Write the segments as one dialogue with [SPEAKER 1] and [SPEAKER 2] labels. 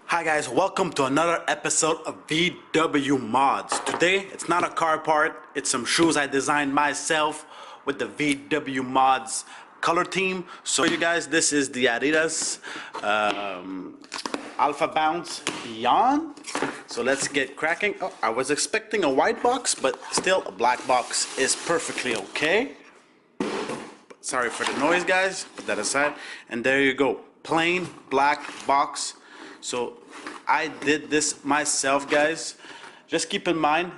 [SPEAKER 1] Hi guys, welcome to another episode of VW Mods. Today, it's not a car part, it's some shoes I designed myself with the VW Mods color team. So you guys, this is the Adidas ALPHA BOUNCE BEYONE. So let's get cracking. Oh, I was expecting a white box, but still a black box is perfectly okay. Sorry for the noise guys, put that aside. And there you go, plain black box. So I did this myself guys. Just keep in mind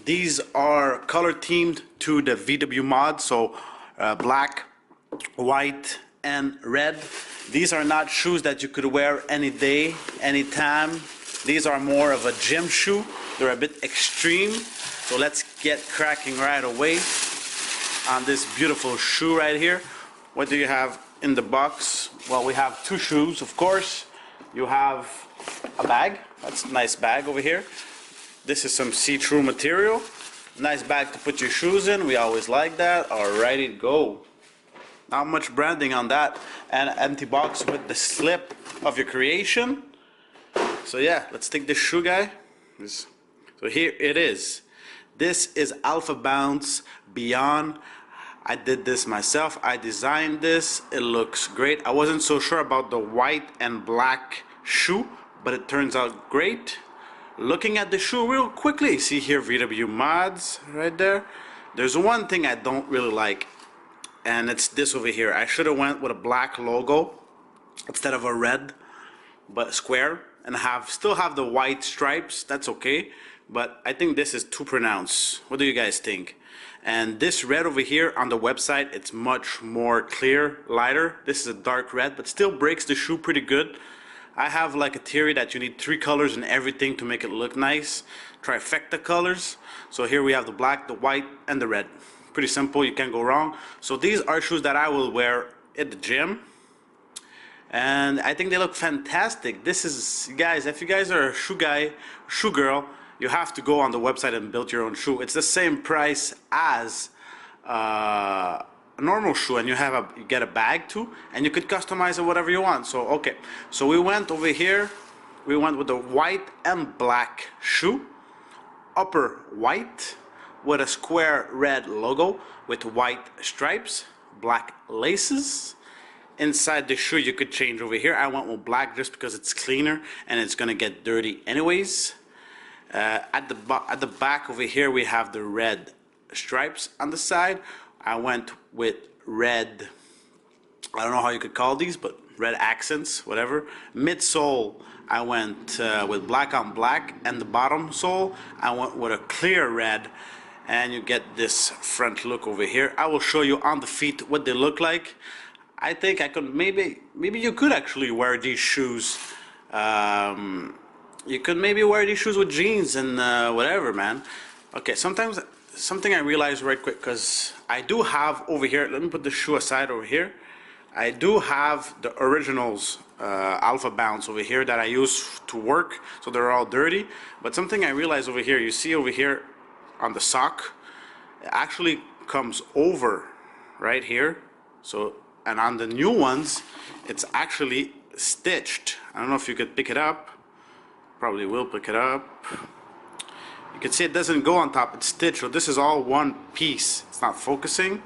[SPEAKER 1] these are color teamed to the VW mod, so black, white and red. These are not shoes that you could wear any day, anytime. These are more of a gym shoe. They're a bit extreme. So let's get cracking right away on this beautiful shoe right here. What do you have in the box? Well, we have two shoes, of course. You have a bag. That's a nice bag over here. This is some see-through material. Nice bag to put your shoes in. We always like that. Alrighty, go. Not much branding on that. And an empty box with the slip of your creation. So yeah, let's take this shoe guy. So here it is. This is ALPHA BOUNCE BEYONE. I did this myself. I designed this. It looks great. I wasn't so sure about the white and black shoe, but it turns out great. Looking at the shoe real quickly, see here VW Mods right there. There's one thing I don't really like, and it's this over here. I should have went with a black logo instead of a red, but square, and still have the white stripes. That's okay, but I think this is too pronounced. What do you guys think? And this red over here on the website, it's much more clear, lighter. This is a dark red, but still breaks the shoe pretty good. I have like a theory that you need 3 colors and everything to make it look nice. Trifecta colors. So here we have the black, the white, and the red. Pretty simple, you can't go wrong. So these are shoes that I will wear at the gym. And I think they look fantastic. This is, guys, if you guys are a shoe guy, shoe girl, you have to go on the website and build your own shoe. It's the same price as a normal shoe, and you get a bag too, and you could customize it whatever you want. So okay, so we went over here. We went with the white and black shoe, upper white with a square red logo with white stripes, black laces. Inside the shoe you could change over here. I went with black just because it's cleaner and it's gonna get dirty anyways. At the back over here we have the red stripes on the side. I went with red, I don't know how you could call these, but red accents, whatever. Midsole I went with black on black, and the bottom sole I went with a clear red, and you get this front look over here. I will show you on the feet what they look like. I think I could maybe you could actually wear these shoes. You could maybe wear these shoes with jeans and whatever, man. Okay, something I realized right quick, because I do have over here, let me put the shoe aside over here. I do have the originals ALPHA BOUNCE over here that I use to work, so they're all dirty. But something I realized over here, you see over here on the sock, it actually comes over right here. So, and on the new ones, it's actually stitched. I don't know if you could pick it up. Probably will pick it up. You can see it doesn't go on top, it's stitched. So this is all one piece. It's not focusing.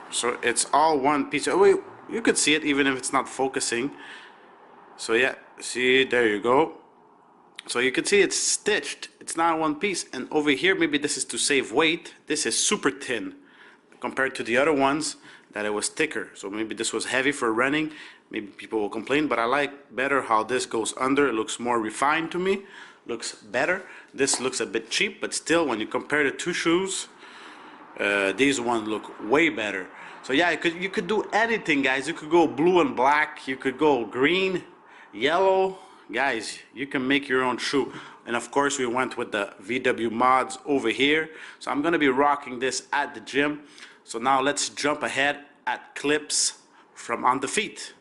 [SPEAKER 1] So it's all one piece. Oh wait, you could see it even if it's not focusing. So yeah, see, there you go. So you can see it's stitched. It's not one piece. And over here, maybe this is to save weight. This is super thin compared to the other ones that it was thicker. So maybe this was heavy for running. Maybe people will complain, but I like better how this goes under. It looks more refined to me. Looks better. This looks a bit cheap, but still, when you compare the two shoes, these ones look way better. So yeah, you could do anything, guys. You could go blue and black. You could go green, yellow. Guys, you can make your own shoe. And of course, we went with the VW Mods over here. So I'm gonna be rocking this at the gym. So now let's jump ahead at clips from on the feet.